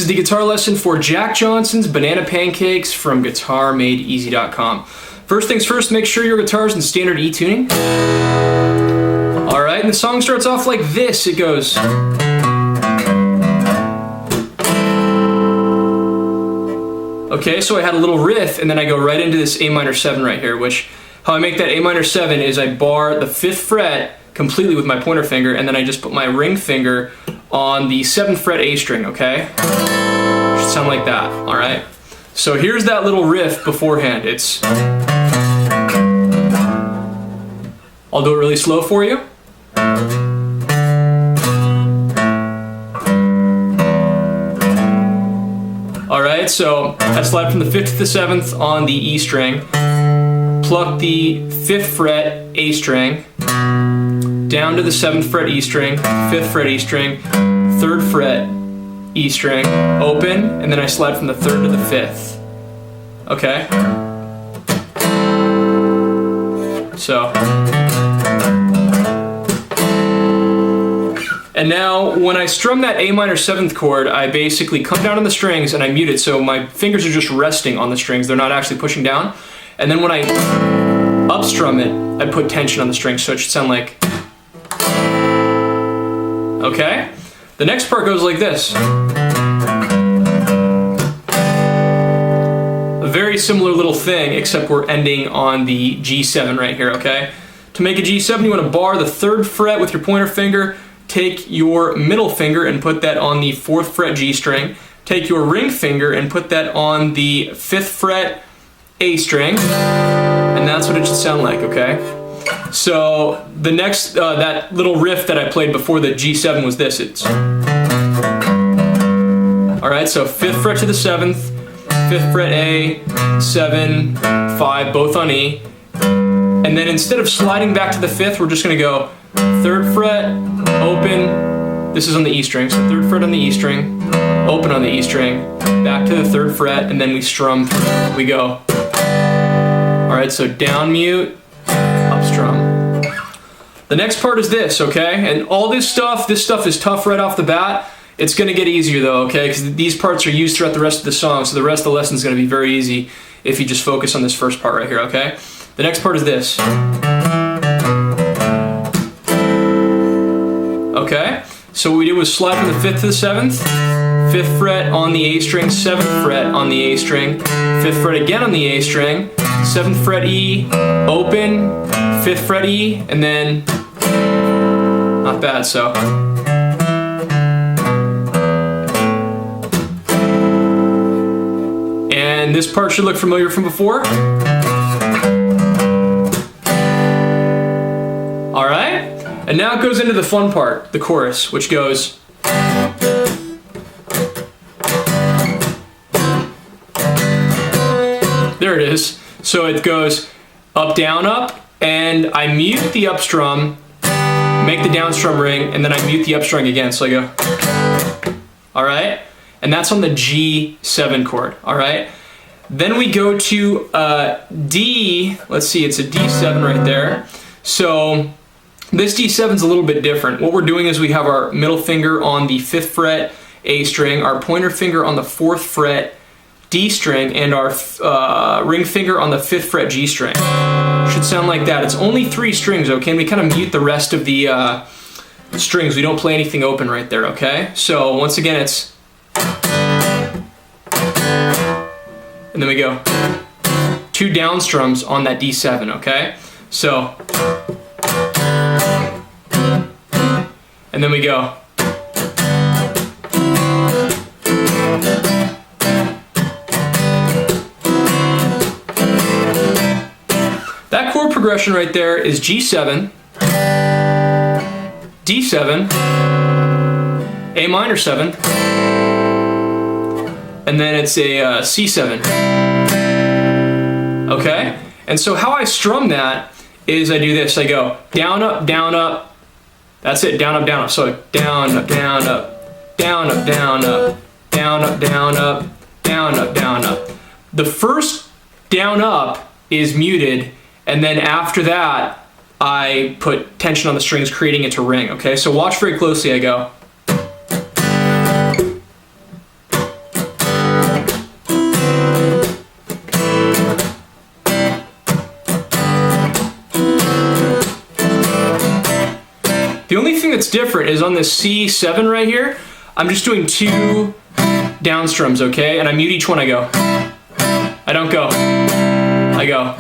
is the guitar lesson for Jack Johnson's Banana Pancakes from GuitarMadeEZ.com. First things first, make sure your guitar is in standard E tuning. Alright, and the song starts off like this. It goes... Okay, so I had a little riff, and then I go right into this A minor 7 right here, which, how I make that A minor 7 is I bar the 5th fret completely with my pointer finger, and then I just put my ring finger on the 7th fret A string, okay? Should sound like that, alright? So here's that little riff beforehand. It's... I'll do it really slow for you. Alright, so I slide from the 5th to the 7th on the E string, pluck the 5th fret A string, down to the 7th fret E string, 5th fret E string, 3rd fret E string, open, and then I slide from the 3rd to the 5th. Okay? So. And now, when I strum that A minor 7th chord, I basically come down on the strings and I mute it, so my fingers are just resting on the strings, they're not actually pushing down. And then when I upstrum it, I put tension on the strings, so it should sound like... Okay? The next part goes like this. A very similar little thing, except we're ending on the G7 right here, okay? To make a G7, you want to bar the 3rd fret with your pointer finger, take your middle finger and put that on the 4th fret G string, take your ring finger and put that on the 5th fret A string, and that's what it should sound like, okay? So the next, that little riff that I played before the G7 was this. It's... Alright, so 5th fret to the 7th, 5th fret A, 7, 5, both on E, and then instead of sliding back to the 5th, we're just going to go 3rd fret, open, this is on the E string, so 3rd fret on the E string, open on the E string, back to the 3rd fret, and then we strum through. We go. Alright, so down mute, up strum. The next part is this, okay? And all this stuff is tough right off the bat. It's going to get easier though, okay? Because these parts are used throughout the rest of the song, so the rest of the lesson is going to be very easy if you just focus on this first part right here, okay? The next part is this. Okay, so what we did was slide from the 5th to the 7th, 5th fret on the A string, 7th fret on the A string, 5th fret again on the A string, 7th fret E, open, 5th fret E, and then, not bad, so. And this part should look familiar from before. Alright? And now it goes into the fun part, the chorus, which goes... There it is. So it goes up, down, up, and I mute the up strum, make the down strum ring, and then I mute the up string again, so I go... Alright? And that's on the G7 chord, alright? Then we go to D, let's see, it's a D7 right there. So... This D7 is a little bit different. What we're doing is we have our middle finger on the 5th fret A string, our pointer finger on the 4th fret D string, and our ring finger on the 5th fret G string. Should sound like that. It's only 3 strings, okay? And we kind of mute the rest of the strings. We don't play anything open right there, okay? So once again, it's... And then we go 2 down strums on that D7, okay? So... And then we go. That chord progression right there is G7, D7, A minor 7, and then it's a C7. Okay? And so how I strum that is I do this. I go down, up, down, up. That's it, down, up, down, up. So down, up, down, up, down, up, down, up, down, up, down, up, down, up, down, up. The first down, up is muted, and then after that, I put tension on the strings, creating it to ring, okay? So watch very closely, I go. that's different is on this C7 right here, I'm just doing 2 down strums, okay? And I mute each one, I go. I don't go. I go.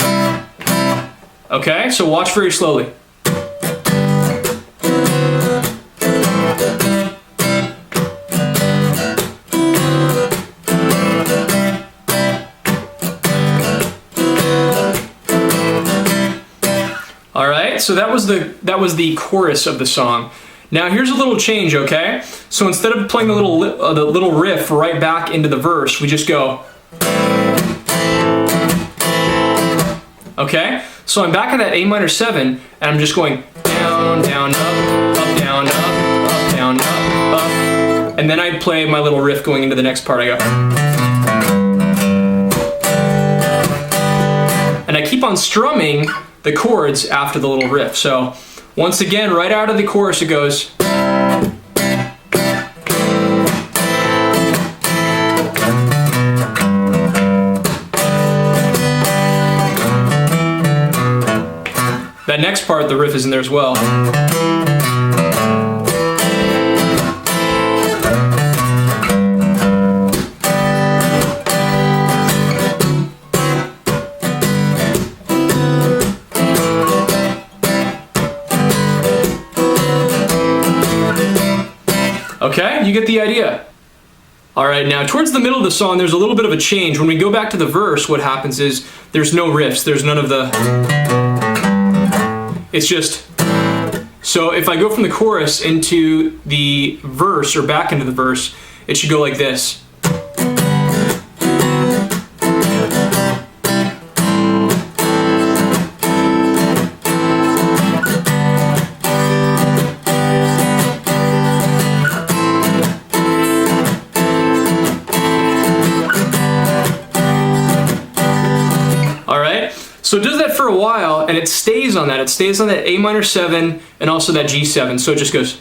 Okay, so watch very slowly. All right, so that was the chorus of the song. Now here's a little change, okay? So instead of playing the little riff right back into the verse, we just go. Okay? So I'm back at that A minor 7, and I'm just going down, down, up, down, up, down, up. And then I play my little riff going into the next part. I go. And I keep on strumming the chords after the little riff. So once again, right out of the chorus it goes. That next part, the riff is in there as well. Okay, you get the idea. All right, now towards the middle of the song, there's a little bit of a change. When we go back to the verse, what happens is there's no riffs. There's none of the... It's just... So if I go from the chorus into the verse or back into the verse, it should go like this. So it does that for a while, and it stays on that. It stays on that A minor 7 and also that G7. So it just goes.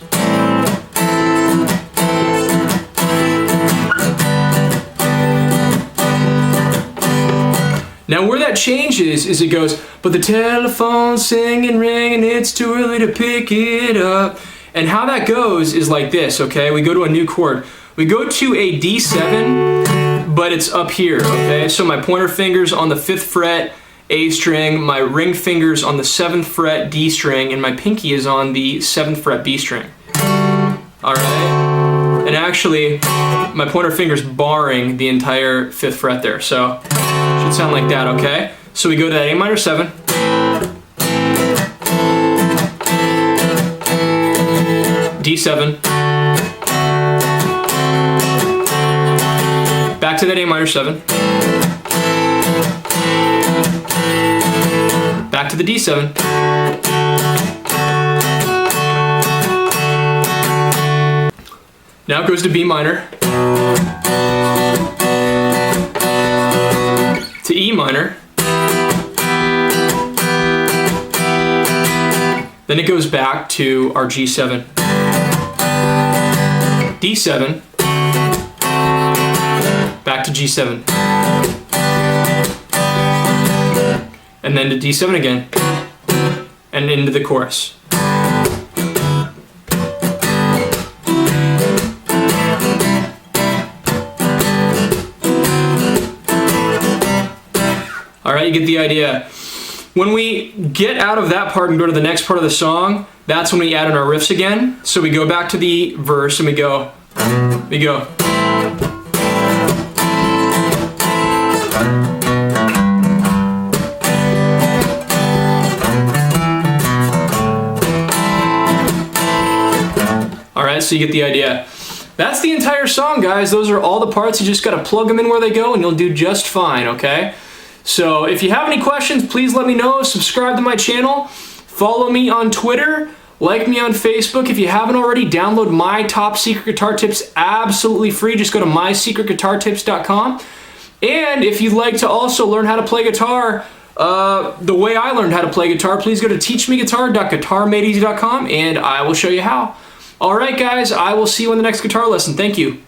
Now where that changes is it goes, but the telephone's singing, ringing, it's too early to pick it up. And how that goes is like this, okay? We go to a new chord. We go to a D7, but it's up here, okay? So my pointer finger's on the 5th fret, A string, my ring finger's on the 7th fret, D string, and my pinky is on the 7th fret, B string. All right? And actually, my pointer finger's barring the entire 5th fret there, so it should sound like that, okay? So we go to that A minor 7. D7. Back to that A minor 7. Back to the D7. Now it goes to B minor. To E minor. Then it goes back to our G7. D7. Back to G7. And then to D7 again, and into the chorus. All right, you get the idea. When we get out of that part and go to the next part of the song, that's when we add in our riffs again. So we go back to the verse and we go. Alright, so you get the idea. That's the entire song, guys. Those are all the parts. You just gotta plug them in where they go and you'll do just fine, okay? So if you have any questions, please let me know. Subscribe to my channel. Follow me on Twitter. Like me on Facebook. If you haven't already, download my top secret guitar tips absolutely free. Just go to GuitarMadeEZ.com. And if you'd like to also learn how to play guitar the way I learned how to play guitar, please go to teachmeguitar.GuitarMadeEZ.com and I will show you how. Alright guys, I will see you in the next guitar lesson. Thank you.